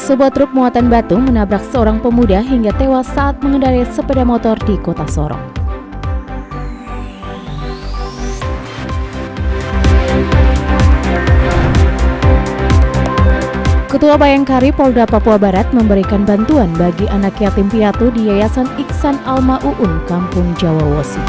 Sebuah truk muatan batu menabrak seorang pemuda hingga tewas saat mengendarai sepeda motor di Kota Sorong. Ketua Bayangkari Polda Papua Barat memberikan bantuan bagi anak yatim piatu di Yayasan Iksan Alma Uun, Kampung Jawa Wosi.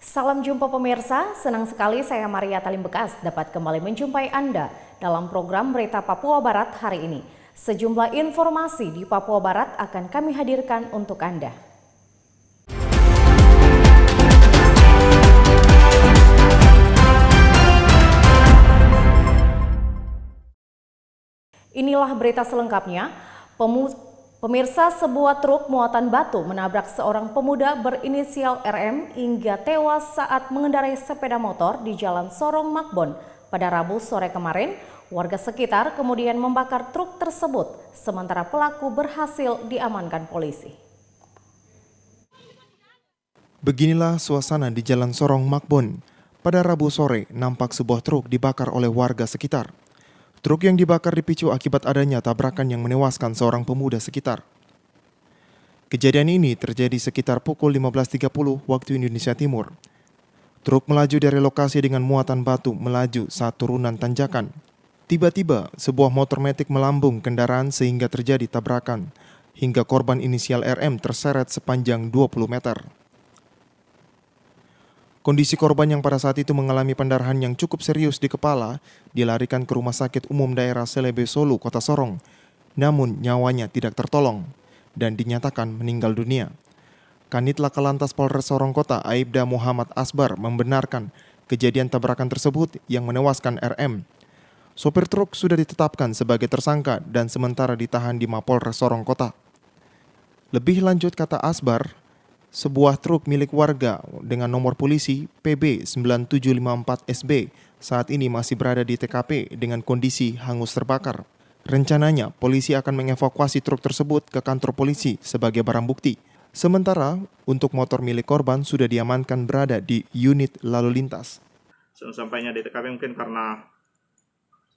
Salam jumpa pemirsa, senang sekali saya Maria Talim Bekas dapat kembali menjumpai Anda dalam program Berita Papua Barat hari ini. Sejumlah informasi di Papua Barat akan kami hadirkan untuk Anda. Inilah berita selengkapnya. Pemirsa, sebuah truk muatan batu menabrak seorang pemuda berinisial RM hingga tewas saat mengendarai sepeda motor di Jalan Sorong Makbon pada Rabu sore kemarin. Warga sekitar kemudian membakar truk tersebut, sementara pelaku berhasil diamankan polisi. Beginilah suasana di Jalan Sorong Makbon. Pada Rabu sore, nampak sebuah truk dibakar oleh warga sekitar. Truk yang dibakar dipicu akibat adanya tabrakan yang menewaskan seorang pemuda sekitar. Kejadian ini terjadi sekitar pukul 15.30 waktu Indonesia Timur. Truk melaju dari lokasi dengan muatan batu melaju saat turunan tanjakan. Tiba-tiba, sebuah motor metik melambung kendaraan sehingga terjadi tabrakan, hingga korban inisial RM terseret sepanjang 20 meter. Kondisi korban yang pada saat itu mengalami pendarahan yang cukup serius di kepala dilarikan ke Rumah Sakit Umum Daerah Selebe Solu, Kota Sorong. Namun nyawanya tidak tertolong dan dinyatakan meninggal dunia. Kanit Laka Lantas Polres Sorong Kota Aibda Muhammad Asbar membenarkan kejadian tabrakan tersebut yang menewaskan RM. Sopir truk sudah ditetapkan sebagai tersangka dan sementara ditahan di Mapolres Sorong Kota. Lebih lanjut kata Asbar, sebuah truk milik warga dengan nomor polisi PB9754SB saat ini masih berada di TKP dengan kondisi hangus terbakar. Rencananya, polisi akan mengevakuasi truk tersebut ke kantor polisi sebagai barang bukti. Sementara, untuk motor milik korban sudah diamankan berada di unit lalu lintas. Sampainya di TKP mungkin karena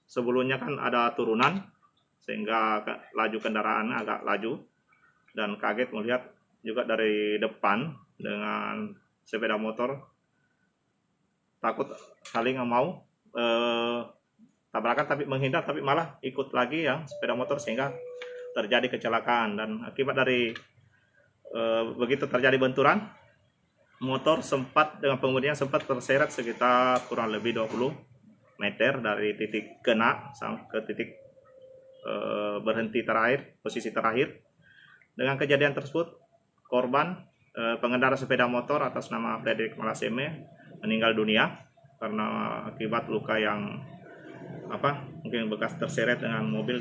sebelumnya kan ada turunan sehingga laju kendaraan agak laju dan kaget melihat juga dari depan dengan sepeda motor, takut kali nggak mau tabrakan tapi menghindar, tapi malah ikut lagi yang sepeda motor sehingga terjadi kecelakaan. Dan akibat dari begitu terjadi benturan, motor dengan pengemudinya sempat terseret sekitar kurang lebih 20 meter dari titik kena sampai ke titik berhenti terakhir, posisi terakhir. Dengan kejadian tersebut, korban pengendara sepeda motor atas nama Frederick Malaseme meninggal dunia karena akibat luka yang mungkin bekas terseret dengan mobil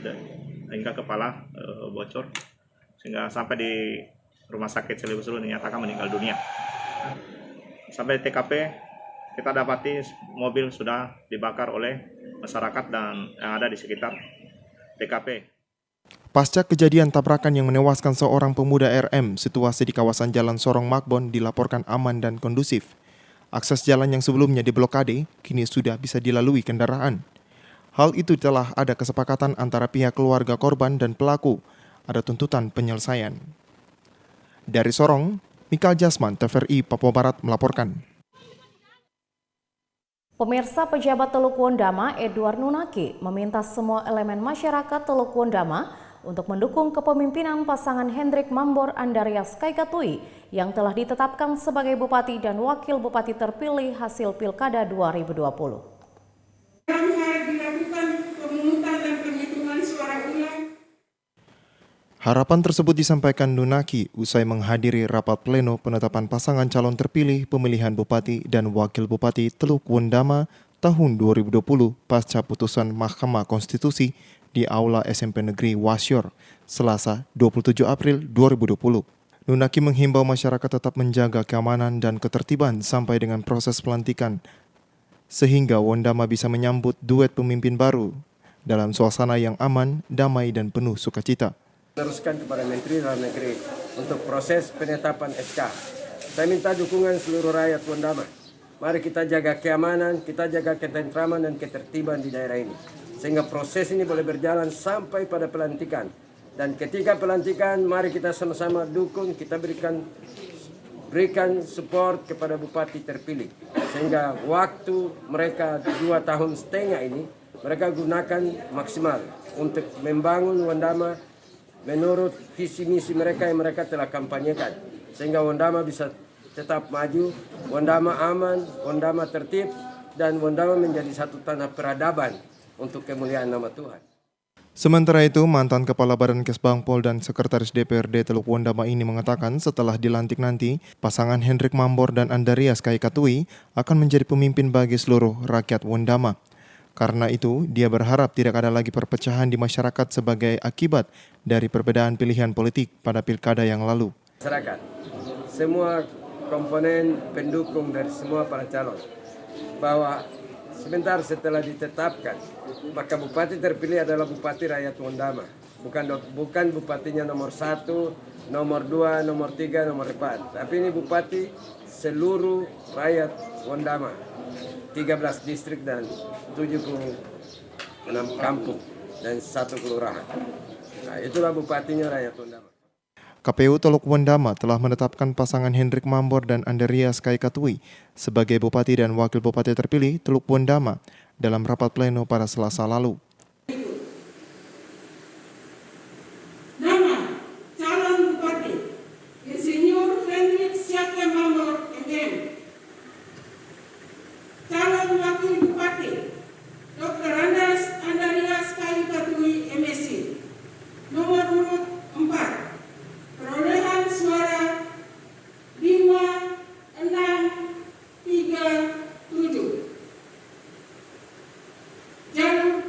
hingga kepala bocor sehingga sampai di Rumah Sakit Selebe Solu dinyatakan meninggal dunia. Sampai di TKP kita dapati mobil sudah dibakar oleh masyarakat dan yang ada di sekitar TKP. Pasca kejadian tabrakan yang menewaskan seorang pemuda RM, situasi di kawasan Jalan Sorong Makbon dilaporkan aman dan kondusif. Akses jalan yang sebelumnya diblokade, kini sudah bisa dilalui kendaraan. Hal itu telah ada kesepakatan antara pihak keluarga korban dan pelaku. Ada tuntutan penyelesaian. Dari Sorong, Mikael Jasman, TVRI Papua Barat melaporkan. Pemirsa, pejabat Teluk Wondama Edward Nunaki meminta semua elemen masyarakat Teluk Wondama untuk mendukung kepemimpinan pasangan Hendrik Mambor Andarias Kaikatui yang telah ditetapkan sebagai Bupati dan Wakil Bupati terpilih hasil Pilkada 2020. Harapan tersebut disampaikan Nunaki usai menghadiri rapat pleno penetapan pasangan calon terpilih pemilihan Bupati dan Wakil Bupati Teluk Wondama tahun 2020 pasca putusan Mahkamah Konstitusi di Aula SMP Negeri Wasyor, Selasa 27 April 2020. Nunaki menghimbau masyarakat tetap menjaga keamanan dan ketertiban sampai dengan proses pelantikan, sehingga Wondama bisa menyambut duet pemimpin baru dalam suasana yang aman, damai, dan penuh sukacita. Teruskan kepada Menteri Dalam Negeri untuk proses penetapan SK. Saya minta dukungan seluruh rakyat Wondama mari kita jaga keamanan, kita jaga ketentraman dan ketertiban di daerah ini. Sehingga proses ini boleh berjalan sampai pada pelantikan. Dan ketika pelantikan, mari kita sama-sama dukung, kita berikan support kepada bupati terpilih. Sehingga waktu mereka 2,5 tahun ini, mereka gunakan maksimal untuk membangun Wondama menurut visi misi mereka yang mereka telah kampanyekan. Sehingga Wondama bisa tetap maju, Wondama aman, Wondama tertib, dan Wondama menjadi satu tanah peradaban untuk kemuliaan nama Tuhan. Sementara itu, mantan Kepala Badan Kesbangpol dan Sekretaris DPRD Teluk Wondama ini mengatakan setelah dilantik nanti, pasangan Hendrik Mambor dan Andarias Kaikatui akan menjadi pemimpin bagi seluruh rakyat Wondama. Karena itu, dia berharap tidak ada lagi perpecahan di masyarakat sebagai akibat dari perbedaan pilihan politik pada pilkada yang lalu. Masyarakat, semua komponen pendukung dari semua para calon, bahwa sebentar setelah ditetapkan, maka bupati terpilih adalah bupati rakyat Wondama. Bukan bupatinya nomor 1, nomor 2, nomor 3, nomor 4. Tapi ini bupati seluruh rakyat Wondama. 13 distrik dan 76 kampung dan 1 kelurahan. Nah, itulah bupatinya rakyat Wondama. KPU Teluk Wondama telah menetapkan pasangan Hendrik Mambor dan Andarias Kaikatui sebagai Bupati dan Wakil Bupati terpilih Teluk Wondama dalam rapat pleno pada Selasa lalu. Nama calon Bupati Insinyur Hendrik Mambor MM. Calon Wakil Bupati Dr. Andarias Kaikatui MSc. Nomor urut 4. Perolehan suara 5, 6, 3, 7. Jalur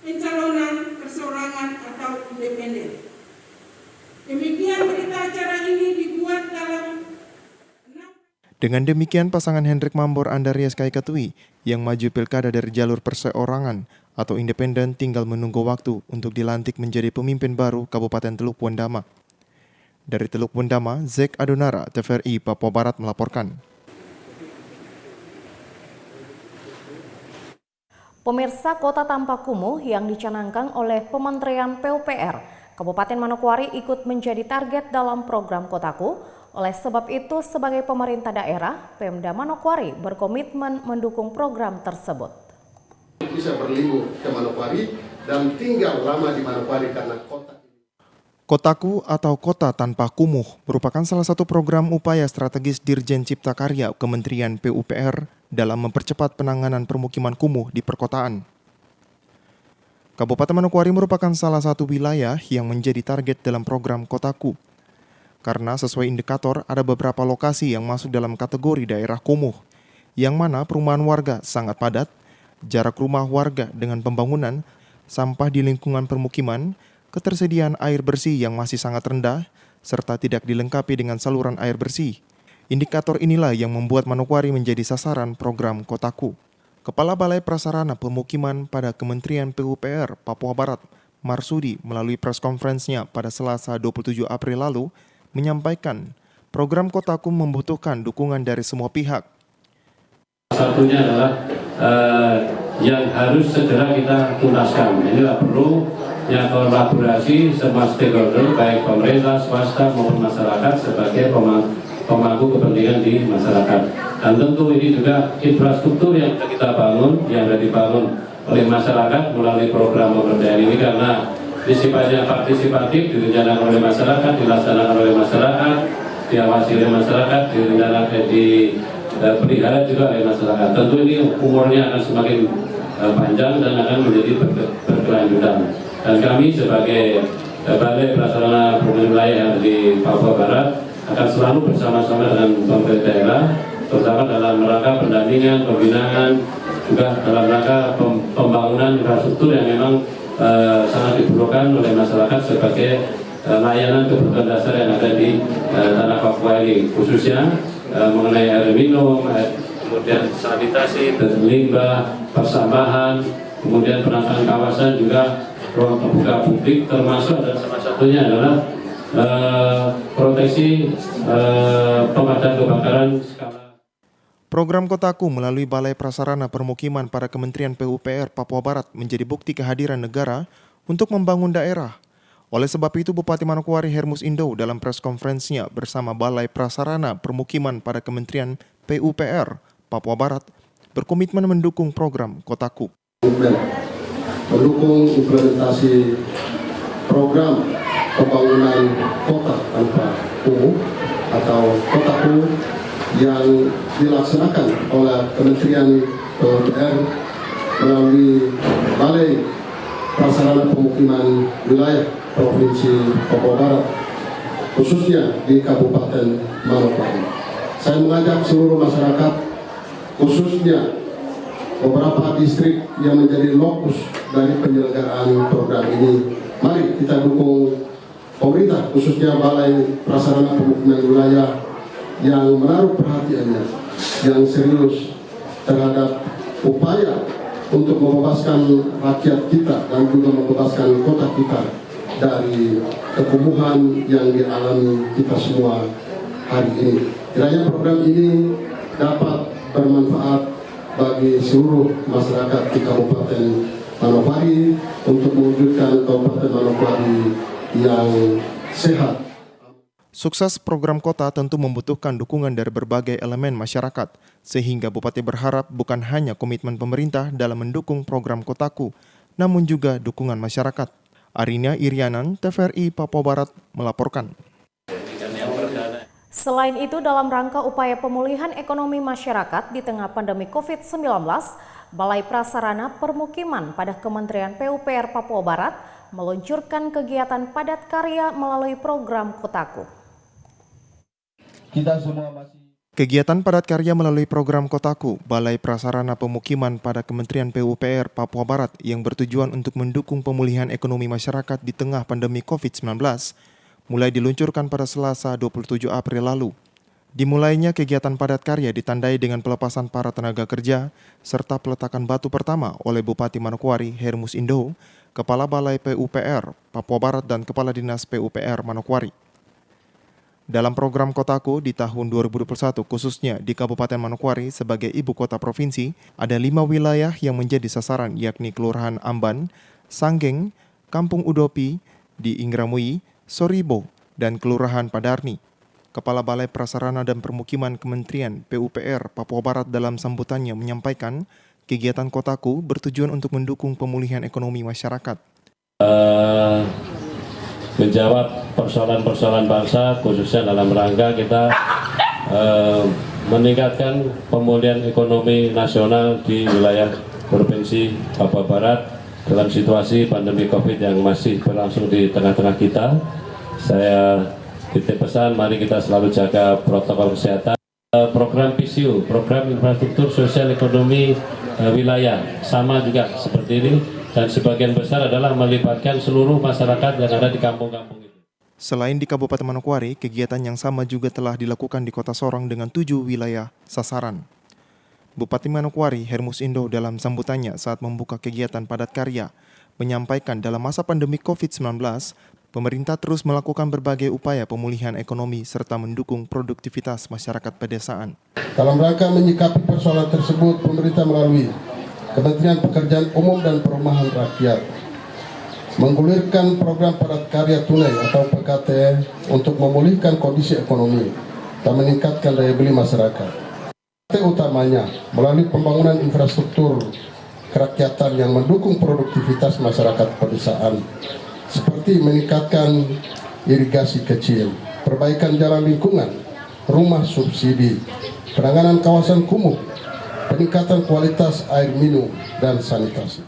pencalonan perseorangan atau independen. Demikian berita acara ini dibuat dalam. Dengan demikian, pasangan Hendrik Mambor Andarias Kaikatui yang maju pilkada dari jalur perseorangan atau independen tinggal menunggu waktu untuk dilantik menjadi pemimpin baru Kabupaten Teluk Wondama. Dari Teluk Wondama, Zek Adonara, TVRI Papua Barat melaporkan. Pemirsa, Kota Tanpa Kumuh yang dicanangkan oleh Kementerian PUPR, Kabupaten Manokwari ikut menjadi target dalam program Kotaku. Oleh sebab itu, sebagai pemerintah daerah, Pemda Manokwari berkomitmen mendukung program tersebut. Bisa berlibur ke Manokwari dan tinggal lama di Manokwari karena kota. Kotaku atau Kota Tanpa Kumuh merupakan salah satu program upaya strategis Dirjen Cipta Karya Kementerian PUPR dalam mempercepat penanganan permukiman kumuh di perkotaan. Kabupaten Manokwari merupakan salah satu wilayah yang menjadi target dalam program Kotaku. Karena sesuai indikator ada beberapa lokasi yang masuk dalam kategori daerah kumuh, yang mana perumahan warga sangat padat, jarak rumah warga dengan pembangunan, sampah di lingkungan permukiman, ketersediaan air bersih yang masih sangat rendah, serta tidak dilengkapi dengan saluran air bersih. Indikator inilah yang membuat Manokwari menjadi sasaran program Kotaku. Kepala Balai Prasarana Pemukiman pada Kementerian PUPR Papua Barat, Marsudi, melalui press conference-nya pada Selasa 27 April lalu, menyampaikan program Kotaku membutuhkan dukungan dari semua pihak. Satunya adalah yang harus segera kita tuntaskan. Inilah perlu yang kolaborasi semua stakeholder baik pemerintah, swasta maupun masyarakat sebagai pemangku kepentingan di masyarakat. Dan tentu ini juga infrastruktur yang kita bangun, yang sudah dibangun oleh masyarakat melalui program pemberdayaan ini karena sifatnya partisipatif, direncanakan oleh masyarakat, dilaksanakan oleh masyarakat, diawasi oleh masyarakat, direncanakan dipelihara juga oleh masyarakat. Tentu ini umurnya akan semakin panjang dan akan menjadi berkelanjutan. Dan kami sebagai Balai Prasarana Pemukiman Wilayah yang di Papua Barat akan selalu bersama-sama dengan pemerintah daerah, terutama dalam rangka pendampingan, pembinaan, juga dalam rangka pembangunan infrastruktur yang memang sangat diperlukan oleh masyarakat sebagai layanan kebutuhan dasar yang ada di tanah Papua ini, khususnya mengenai air minum, kemudian sanitasi, limbah, persampahan, kemudian penataan kawasan juga ruang terbuka publik, termasuk dan salah satunya adalah proteksi pemadam kebakaran skala. Program Kotaku melalui Balai Prasarana Permukiman pada Kementerian PUPR Papua Barat menjadi bukti kehadiran negara untuk membangun daerah. Oleh sebab itu, Bupati Manokwari Hermus Indo dalam press conference-nya bersama Balai Prasarana Permukiman pada Kementerian PUPR Papua Barat berkomitmen mendukung program Kotaku. Mendukung implementasi program pembangunan kota tanpa kumuh atau Kotaku yang dilaksanakan oleh Kementerian PUPR melalui Balai Prasarana Pemukiman Wilayah Provinsi Papua Barat, khususnya di Kabupaten Manokwari. Saya mengajak seluruh masyarakat, khususnya beberapa distrik yang menjadi lokus dari penyelenggaraan program ini. Mari kita dukung pemerintah, khususnya Balai Prasarana Pemukiman Wilayah yang menaruh perhatiannya, yang serius terhadap upaya untuk membebaskan rakyat kita dan juga membebaskan kota kita dari kekumuhan yang dialami kita semua hari ini. Kiranya program ini dapat bermanfaat bagi seluruh masyarakat di Kabupaten Manokwari untuk mewujudkan Kabupaten Manokwari yang sehat. Sukses program kota tentu membutuhkan dukungan dari berbagai elemen masyarakat, sehingga Bupati berharap bukan hanya komitmen pemerintah dalam mendukung program Kotaku, namun juga dukungan masyarakat. Arina Irianan, TVRI Papua Barat melaporkan. Selain itu, dalam rangka upaya pemulihan ekonomi masyarakat di tengah pandemi COVID-19, Balai Prasarana Permukiman pada Kementerian PUPR Papua Barat meluncurkan kegiatan padat karya melalui program Kotaku. Kegiatan padat karya melalui program Kotaku, Balai Prasarana Pemukiman pada Kementerian PUPR Papua Barat yang bertujuan untuk mendukung pemulihan ekonomi masyarakat di tengah pandemi COVID-19, mulai diluncurkan pada Selasa 27 April lalu. Dimulainya kegiatan padat karya ditandai dengan pelepasan para tenaga kerja serta peletakan batu pertama oleh Bupati Manokwari Hermus Indo, Kepala Balai PUPR Papua Barat dan Kepala Dinas PUPR Manokwari. Dalam program Kotaku di tahun 2021, khususnya di Kabupaten Manokwari sebagai ibu kota provinsi, ada 5 wilayah yang menjadi sasaran, yakni Kelurahan Amban, Sanggeng, Kampung Udopi, di Ingramui, Soribo, dan Kelurahan Padarni. Kepala Balai Prasarana dan Permukiman Kementerian PUPR Papua Barat dalam sambutannya menyampaikan, kegiatan Kotaku bertujuan untuk mendukung pemulihan ekonomi masyarakat. Menjawab persoalan-persoalan bangsa, khususnya dalam rangka kita meningkatkan pemulihan ekonomi nasional di wilayah Provinsi Papua Barat dalam situasi pandemi COVID yang masih berlangsung di tengah-tengah kita. Saya titip pesan, mari kita selalu jaga protokol kesehatan. Program PSU, Program Infrastruktur Sosial Ekonomi Wilayah, sama juga seperti ini. Dan sebagian besar adalah melibatkan seluruh masyarakat yang ada di kampung-kampung itu. Selain di Kabupaten Manokwari, kegiatan yang sama juga telah dilakukan di Kota Sorong dengan 7 wilayah sasaran. Bupati Manokwari Hermus Indo dalam sambutannya saat membuka kegiatan padat karya menyampaikan dalam masa pandemi COVID-19, pemerintah terus melakukan berbagai upaya pemulihan ekonomi serta mendukung produktivitas masyarakat pedesaan. Dalam rangka menyikapi persoalan tersebut, pemerintah melalui Kementerian Pekerjaan Umum dan Perumahan Rakyat menggulirkan program padat karya tunai atau PKT untuk memulihkan kondisi ekonomi dan meningkatkan daya beli masyarakat. PKT utamanya melalui pembangunan infrastruktur kerakyatan yang mendukung produktivitas masyarakat pedesaan, seperti meningkatkan irigasi kecil, perbaikan jalan lingkungan, rumah subsidi, penanganan kawasan kumuh, peningkatan kualitas air minum, dan sanitasi.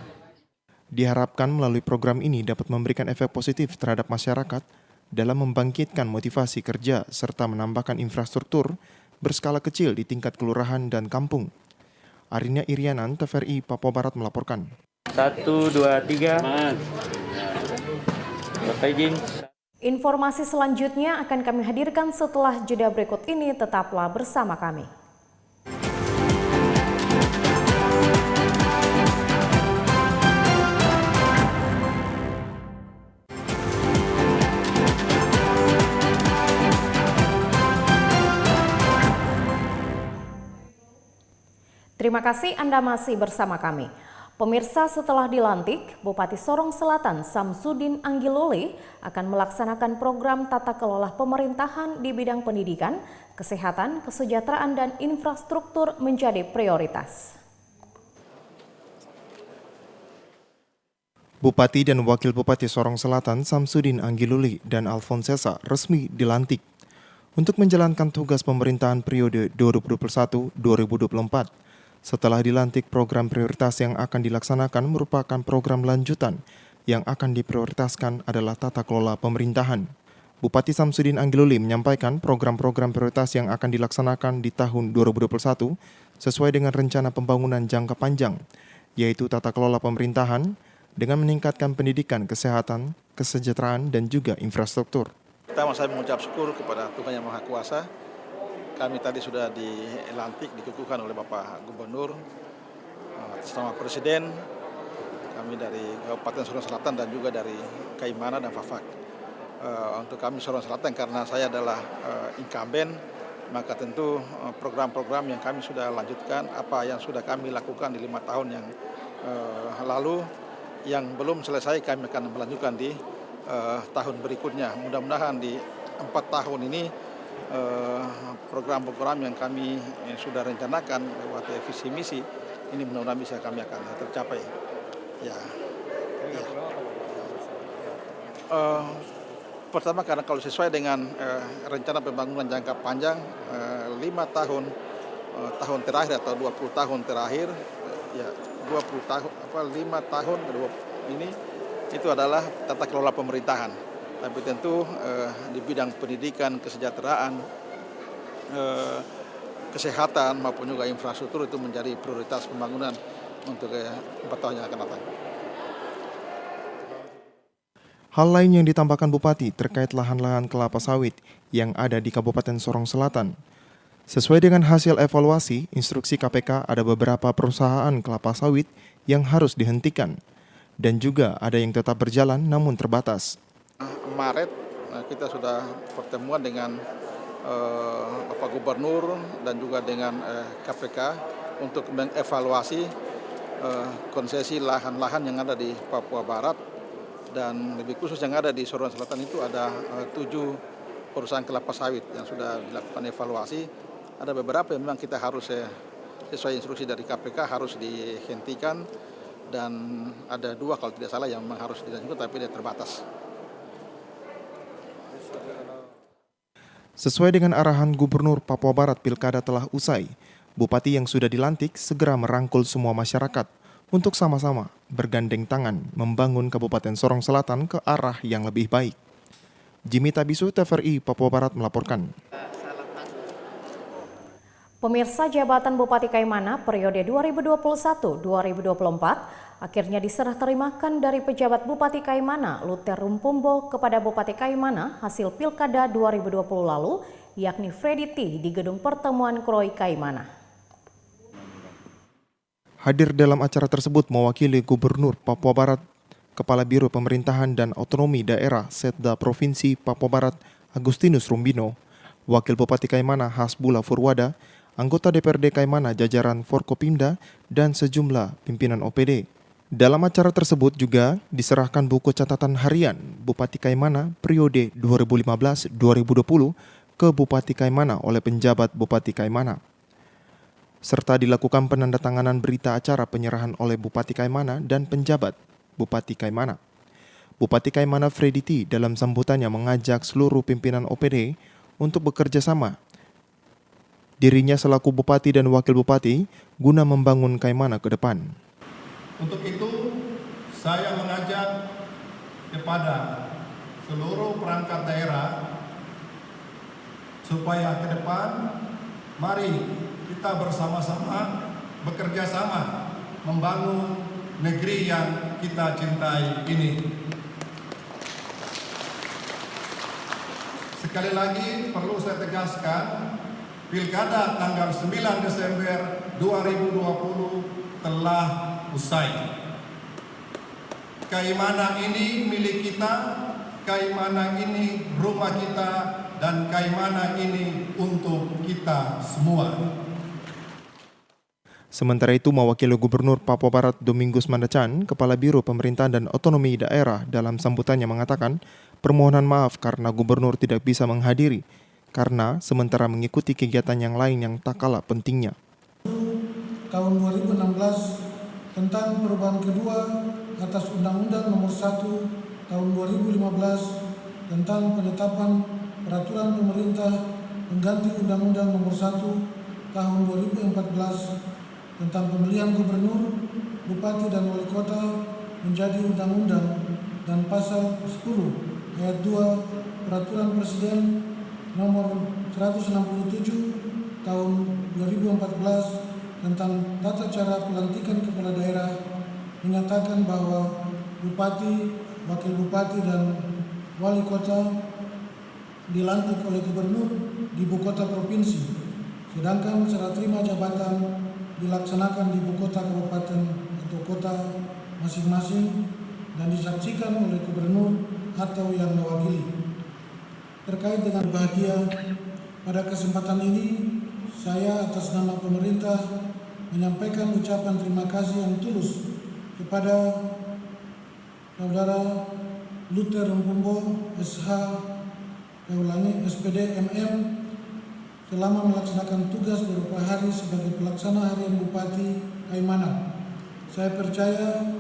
Diharapkan melalui program ini dapat memberikan efek positif terhadap masyarakat dalam membangkitkan motivasi kerja serta menambahkan infrastruktur berskala kecil di tingkat kelurahan dan kampung. Arina Irianan, TVRI Papua Barat melaporkan. 1, 2, 3. Bapak izin. Informasi selanjutnya akan kami hadirkan setelah jeda berikut ini. Tetaplah bersama kami. Terima kasih Anda masih bersama kami. Pemirsa, setelah dilantik, Bupati Sorong Selatan Samsudin Anggilole akan melaksanakan program tata kelola pemerintahan di bidang pendidikan, kesehatan, kesejahteraan, dan infrastruktur menjadi prioritas. Bupati dan Wakil Bupati Sorong Selatan Samsudin Anggilole dan Alfonsesa resmi dilantik untuk menjalankan tugas pemerintahan periode 2021-2024. Setelah dilantik, program prioritas yang akan dilaksanakan merupakan program lanjutan. Yang akan diprioritaskan adalah tata kelola pemerintahan. Bupati Samsudin Anggilole menyampaikan program-program prioritas yang akan dilaksanakan di tahun 2021 sesuai dengan rencana pembangunan jangka panjang, yaitu tata kelola pemerintahan dengan meningkatkan pendidikan, kesehatan, kesejahteraan, dan juga infrastruktur. Pertama saya mengucap syukur kepada Tuhan Yang Maha Kuasa. Kami tadi sudah dilantik, dikukuhkan oleh Bapak Gubernur, atas nama Presiden, kami dari Kabupaten Sorong Selatan dan juga dari Kaimana dan Fafak. Untuk kami Sorong Selatan, karena saya adalah incumbent, maka tentu program-program yang kami sudah lanjutkan, apa yang sudah kami lakukan di 5 tahun yang lalu, yang belum selesai kami akan melanjutkan di tahun berikutnya. Mudah-mudahan di 4 tahun ini program-program yang kami sudah rencanakan lewat visi misi ini mudah-mudahan bisa kami akan tercapai. Ya. Pertama karena kalau sesuai dengan rencana pembangunan jangka panjang 5 tahun terakhir atau 20 tahun terakhir, ya 20 tahun 5 tahun ini itu adalah tata kelola pemerintahan. Tapi tentu di bidang pendidikan, kesejahteraan, kesehatan maupun juga infrastruktur itu menjadi prioritas pembangunan untuk 4 tahun yang akan datang. Hal lain yang ditambahkan Bupati terkait lahan-lahan kelapa sawit yang ada di Kabupaten Sorong Selatan. Sesuai dengan hasil evaluasi, instruksi KPK ada beberapa perusahaan kelapa sawit yang harus dihentikan dan juga ada yang tetap berjalan namun terbatas. Maret kita sudah pertemuan dengan Bapak Gubernur dan juga dengan KPK untuk mengevaluasi konsesi lahan-lahan yang ada di Papua Barat dan lebih khusus yang ada di Sorong Selatan itu ada 7 perusahaan kelapa sawit yang sudah dilakukan evaluasi. Ada beberapa yang memang kita harus sesuai instruksi dari KPK harus dihentikan dan ada 2 kalau tidak salah yang memang harus dilanjutkan tapi dia terbatas. Sesuai dengan arahan Gubernur Papua Barat, pilkada telah usai. Bupati yang sudah dilantik segera merangkul semua masyarakat untuk sama-sama bergandeng tangan membangun Kabupaten Sorong Selatan ke arah yang lebih baik. Jimmy Tabisu, TVRI Papua Barat melaporkan. Pemirsa, jabatan Bupati Kaimana periode 2021-2024 akhirnya diserah terimakan dari pejabat Bupati Kaimana Luther Rumpumbo kepada Bupati Kaimana hasil Pilkada 2020 lalu, yakni Freddy T di Gedung Pertemuan Kroi Kaimana. Hadir dalam acara tersebut mewakili Gubernur Papua Barat, Kepala Biro Pemerintahan dan Otonomi Daerah Setda Provinsi Papua Barat Agustinus Rumbino, Wakil Bupati Kaimana Hasbullah Furwada, anggota DPRD Kaimana jajaran Forkopimda, dan sejumlah pimpinan OPD. Dalam acara tersebut juga diserahkan buku catatan harian Bupati Kaimana periode 2015-2020 ke Bupati Kaimana oleh penjabat Bupati Kaimana. Serta dilakukan penandatanganan berita acara penyerahan oleh Bupati Kaimana dan penjabat Bupati Kaimana. Bupati Kaimana Freddy T dalam sambutannya mengajak seluruh pimpinan OPD untuk bekerja sama dirinya selaku Bupati dan Wakil Bupati guna membangun Kaimana ke depan. Untuk itu, saya mengajak kepada seluruh perangkat daerah supaya ke depan mari kita bersama-sama bekerja sama membangun negeri yang kita cintai ini. Sekali lagi perlu saya tegaskan, Pilkada tanggal 9 Desember 2020 telah usai. Kaimana ini milik kita, Kaimana ini rumah kita, dan Kaimana ini untuk kita semua. Sementara itu, mewakili Gubernur Papua Barat Domingus Mandacan, Kepala Biro Pemerintahan dan Otonomi Daerah dalam sambutannya mengatakan permohonan maaf karena Gubernur tidak bisa menghadiri karena sementara mengikuti kegiatan yang lain yang tak kalah pentingnya. Tahun 2016 tentang perubahan kedua atas Undang-Undang Nomor 1 Tahun 2015 tentang penetapan peraturan pemerintah pengganti Undang-Undang Nomor 1 Tahun 2014 tentang pemilihan gubernur, bupati dan wali kota menjadi undang-undang dan pasal 10 ayat 2 Peraturan Presiden Nomor 167 Tahun 2014 tentang tata cara pelantikan kepala daerah menyatakan bahwa bupati, wakil bupati dan wali kota dilantik oleh gubernur di ibu kota provinsi, sedangkan serah terima jabatan dilaksanakan di ibu kota kabupaten atau kota masing-masing dan disaksikan oleh gubernur atau yang mewakili. Terkait dengan bahagia, pada kesempatan ini saya atas nama pemerintah menyampaikan ucapan terima kasih yang tulus kepada Saudara Luther Rumpumbo SH SPD MM selama melaksanakan tugas beberapa hari sebagai pelaksana harian Bupati Kaimana. Saya percaya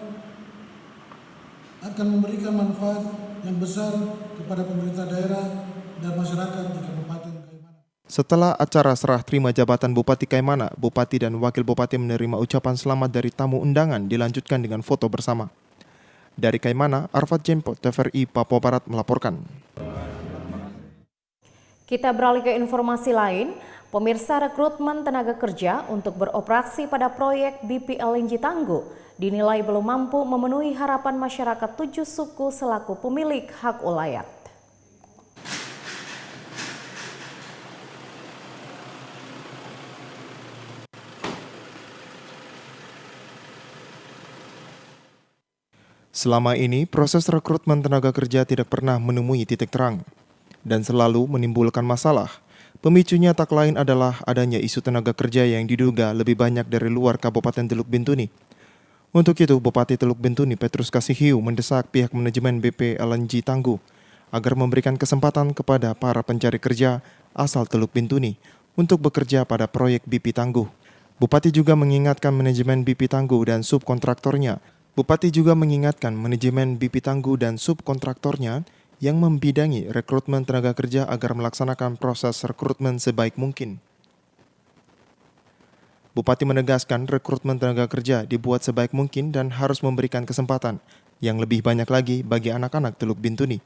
akan memberikan manfaat yang besar kepada pemerintah daerah dan masyarakat di Kabupaten Kaimana. Setelah acara serah terima jabatan Bupati Kaimana, Bupati dan Wakil Bupati menerima ucapan selamat dari tamu undangan dilanjutkan dengan foto bersama. Dari Kaimana, Arfad Jempo, TVRI Papua Barat melaporkan. Kita beralih ke informasi lain. Pemirsa, rekrutmen tenaga kerja untuk beroperasi pada proyek BP LNG Tangguh dinilai belum mampu memenuhi harapan masyarakat 7 suku selaku pemilik hak ulayat. Selama ini, proses rekrutmen tenaga kerja tidak pernah menemui titik terang dan selalu menimbulkan masalah. Pemicunya tak lain adalah adanya isu tenaga kerja yang diduga lebih banyak dari luar Kabupaten Teluk Bintuni. Untuk itu, Bupati Teluk Bintuni Petrus Kasihiu mendesak pihak manajemen BP LNG Tangguh agar memberikan kesempatan kepada para pencari kerja asal Teluk Bintuni untuk bekerja pada proyek BP Tangguh. Bupati juga mengingatkan manajemen BP Tangguh dan subkontraktornya yang membidangi rekrutmen tenaga kerja agar melaksanakan proses rekrutmen sebaik mungkin. Bupati menegaskan rekrutmen tenaga kerja dibuat sebaik mungkin dan harus memberikan kesempatan yang lebih banyak lagi bagi anak-anak Teluk Bintuni.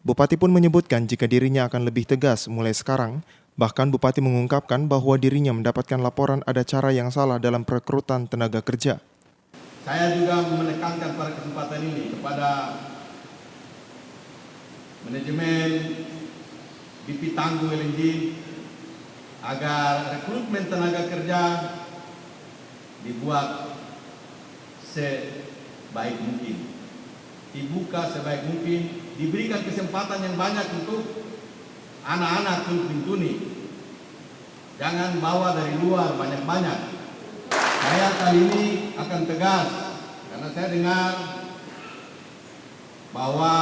Bupati pun menyebutkan jika dirinya akan lebih tegas mulai sekarang, bahkan Bupati mengungkapkan bahwa dirinya mendapatkan laporan ada cara yang salah dalam perekrutan tenaga kerja. Saya juga menekankan pada kesempatan ini kepada manajemen BP Tangguh LNG agar rekrutmen tenaga kerja dibuat sebaik mungkin, dibuka sebaik mungkin, diberikan kesempatan yang banyak untuk anak-anak Teluk Bintuni. Jangan bawa dari luar banyak-banyak. Saya kali ini akan tegas karena saya dengar bahwa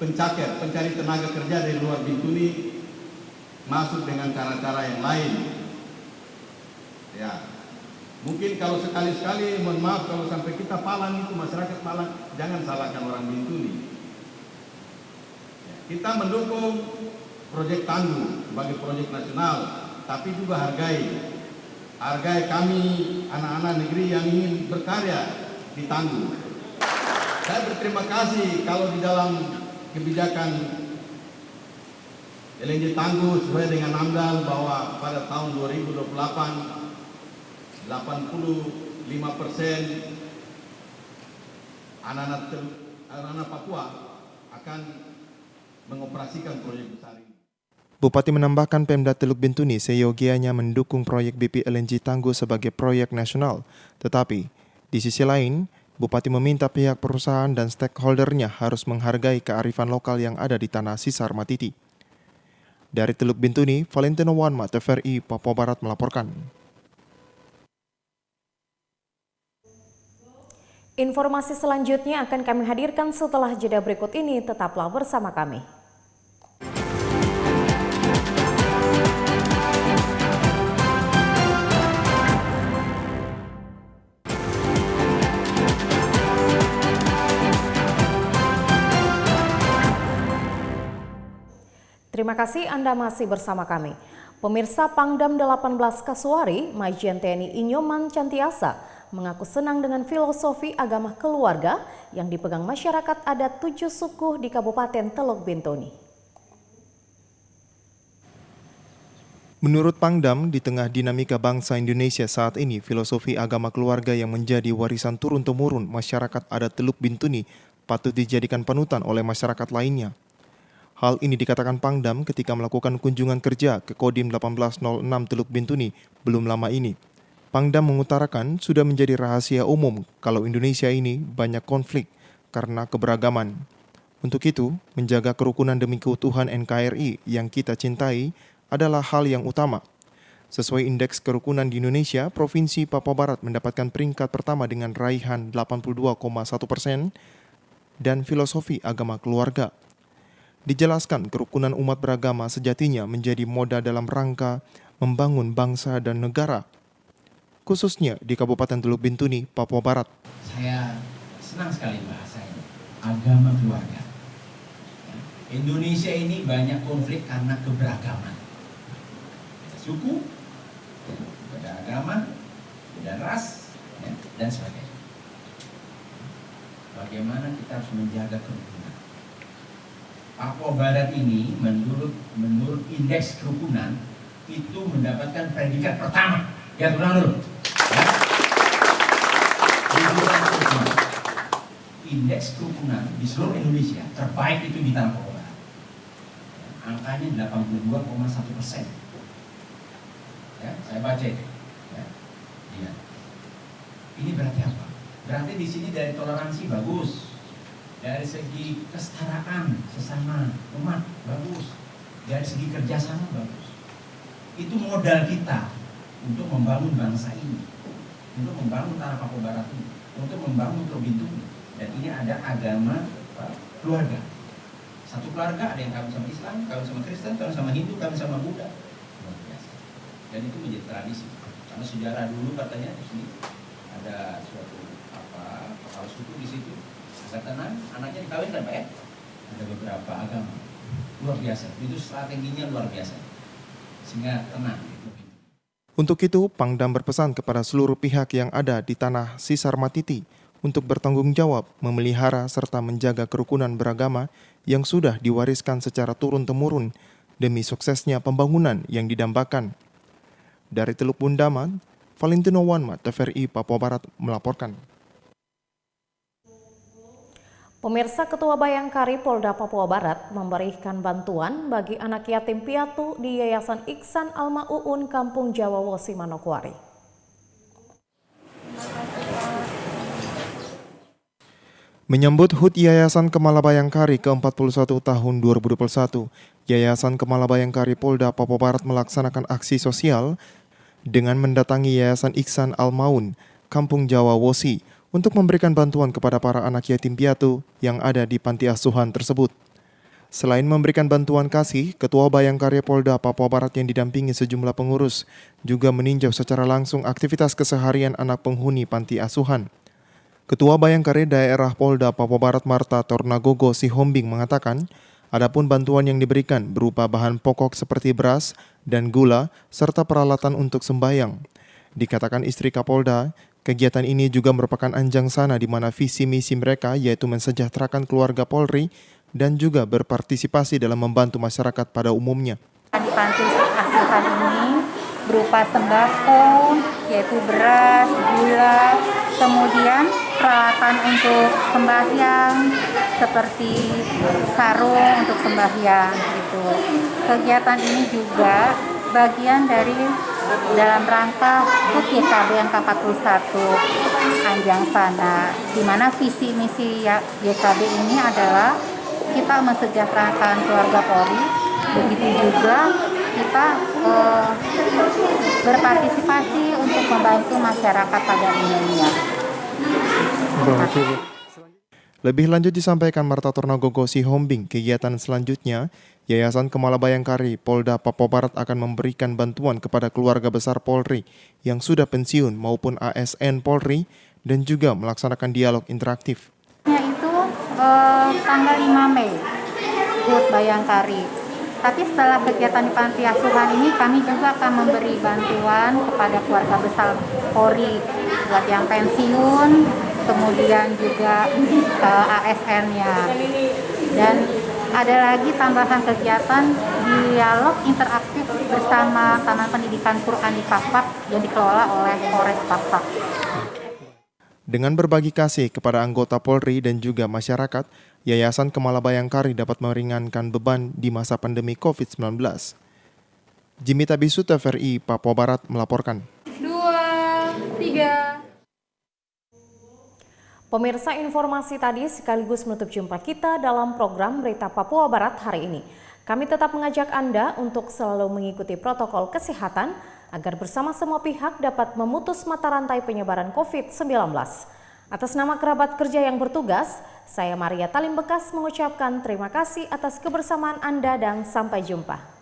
pencari tenaga kerja dari luar Bintuni masuk dengan cara-cara yang lain. Ya, mungkin kalau sekali-sekali, mohon maaf kalau sampai kita Palang itu masyarakat Palang, jangan salahkan orang Bintuni. Ya, kita mendukung proyek Tangguh sebagai proyek nasional, tapi juga hargai kami anak-anak negeri yang ingin berkarya di Tangguh. Saya berterima kasih kalau di dalam kebijakan LNG Tangguh sesuai dengan AMDAL bahwa pada tahun 2028 85% anak-anak Papua akan mengoperasikan proyek besar ini. Bupati menambahkan Pemda Teluk Bintuni seyogianya mendukung proyek BP LNG Tangguh sebagai proyek nasional. Tetapi, di sisi lain, Bupati meminta pihak perusahaan dan stakeholdernya harus menghargai kearifan lokal yang ada di tanah Sisar Matiti. Dari Teluk Bintuni, Valentino Wanma, TVRI Papua Barat melaporkan. Informasi selanjutnya akan kami hadirkan setelah jeda berikut ini. Tetaplah bersama kami. Terima kasih Anda masih bersama kami. Pemirsa, Pangdam 18 Kasuari, Majen TNI Inyoman Cantiasa, mengaku senang dengan filosofi agama keluarga yang dipegang masyarakat adat 7 suku di Kabupaten Teluk Bintuni. Menurut Pangdam, di tengah dinamika bangsa Indonesia saat ini, filosofi agama keluarga yang menjadi warisan turun-temurun masyarakat adat Teluk Bintuni patut dijadikan panutan oleh masyarakat lainnya. Hal ini dikatakan Pangdam ketika melakukan kunjungan kerja ke Kodim 1806 Teluk Bintuni belum lama ini. Pangdam mengutarakan sudah menjadi rahasia umum kalau Indonesia ini banyak konflik karena keberagaman. Untuk itu, menjaga kerukunan demi keutuhan NKRI yang kita cintai adalah hal yang utama. Sesuai indeks kerukunan di Indonesia, Provinsi Papua Barat mendapatkan peringkat pertama dengan raihan 82,1% dan filosofi agama keluarga. Dijelaskan kerukunan umat beragama sejatinya menjadi moda dalam rangka membangun bangsa dan negara, khususnya di Kabupaten Teluk Bintuni, Papua Barat. Saya senang sekali bahasanya, agama keluarga. Indonesia ini banyak konflik karena keberagaman. Beda suku, beda agama, beda ras, dan sebagainya. Bagaimana kita harus menjaga kerukunan? Papua Barat ini menurut indeks kerukunan itu mendapatkan predikat pertama. Ya, dulu. Indeks kerukunan di seluruh Indonesia terbaik itu di tanah Papua Barat. Angkanya 82,1%. Ya, saya baca itu. Ya. Lihat. Ini berarti apa? Berarti di sini dari toleransi bagus. Dari segi kesetaraan sesama umat bagus, dari segi kerjasama bagus. Itu modal kita untuk membangun bangsa ini, untuk membangun tanah Papua Barat ini, untuk membangun Teluk Bintuni. Dan ini ada agama keluarga. Satu keluarga ada yang kawin sama Islam, kawin sama Kristen, kawin sama Hindu, kawin sama Buddha. Luar biasa. Dan itu menjadi tradisi. Karena sejarah dulu katanya di sini ada suatu kepala suku di situ. Tenang, anaknya dikawinkan Pak ya. Ada beberapa agama. Luar biasa. Itu strateginya luar biasa. Sehingga tenang. Untuk itu, Pangdam berpesan kepada seluruh pihak yang ada di tanah Sisar Matiti untuk bertanggung jawab memelihara serta menjaga kerukunan beragama yang sudah diwariskan secara turun-temurun demi suksesnya pembangunan yang didambakan. Dari Teluk Bundaman, Valentino Wanma, TVRI Papua Barat melaporkan. Pemirsa, Ketua Bayangkari Polda Papua Barat memberikan bantuan bagi anak yatim piatu di Yayasan Iksan Al-Ma'uun Kampung Jawa Wosi Manokwari. Menyambut HUT Yayasan Kemala Bayangkari ke-41 tahun 2021, Yayasan Kemala Bayangkari Polda Papua Barat melaksanakan aksi sosial dengan mendatangi Yayasan Iksan Al-Ma'uun Kampung Jawa Wosi untuk memberikan bantuan kepada para anak yatim piatu yang ada di panti asuhan tersebut. Selain memberikan bantuan kasih, Ketua Bayangkari Polda Papua Barat yang didampingi sejumlah pengurus juga meninjau secara langsung aktivitas keseharian anak penghuni panti asuhan. Ketua Bayangkari Daerah Polda Papua Barat Marta Tornagogo Sihombing mengatakan, adapun bantuan yang diberikan berupa bahan pokok seperti beras dan gula serta peralatan untuk sembahyang. Dikatakan istri Kapolda, kegiatan ini juga merupakan anjang sana di mana visi misi mereka yaitu mensejahterakan keluarga Polri dan juga berpartisipasi dalam membantu masyarakat pada umumnya. Di panti asuhan ini berupa sembako, yaitu beras, gula, kemudian peralatan untuk sembahyang seperti sarung untuk sembahyang gitu. Kegiatan ini juga bagian dari dalam rangka HUT YKB yang ke-41 Anjang Sana, di mana visi misi YKB ini adalah kita mensejahterakan keluarga Polri, begitu juga kita berpartisipasi untuk membantu masyarakat pada umumnya. Lebih lanjut disampaikan Marta Tornagogo Sihombing, kegiatan selanjutnya, Yayasan Kemala Bayangkari Polda Papua Barat akan memberikan bantuan kepada keluarga besar Polri yang sudah pensiun maupun ASN Polri dan juga melaksanakan dialog interaktif. Itu tanggal 5 Mei, HUT Bayangkari. Tapi setelah kegiatan di panti asuhan ini, kami juga akan memberi bantuan kepada keluarga besar Polri buat yang pensiun, kemudian juga ASN-nya. Dan ada lagi tambahan kegiatan dialog interaktif bersama Taman Pendidikan Quran di Pakpak yang dikelola oleh Polres Pakpak. Dengan berbagi kasih kepada anggota Polri dan juga masyarakat, Yayasan Kemala Bayangkari dapat meringankan beban di masa pandemi COVID-19. Jimita Bisu, TVRI Papua Barat melaporkan. 2, 3. Pemirsa, informasi tadi sekaligus menutup jumpa kita dalam program Berita Papua Barat hari ini. Kami tetap mengajak Anda untuk selalu mengikuti protokol kesehatan agar bersama semua pihak dapat memutus mata rantai penyebaran COVID-19. Atas nama kerabat kerja yang bertugas, saya Maria Talim Bekas mengucapkan terima kasih atas kebersamaan Anda dan sampai jumpa.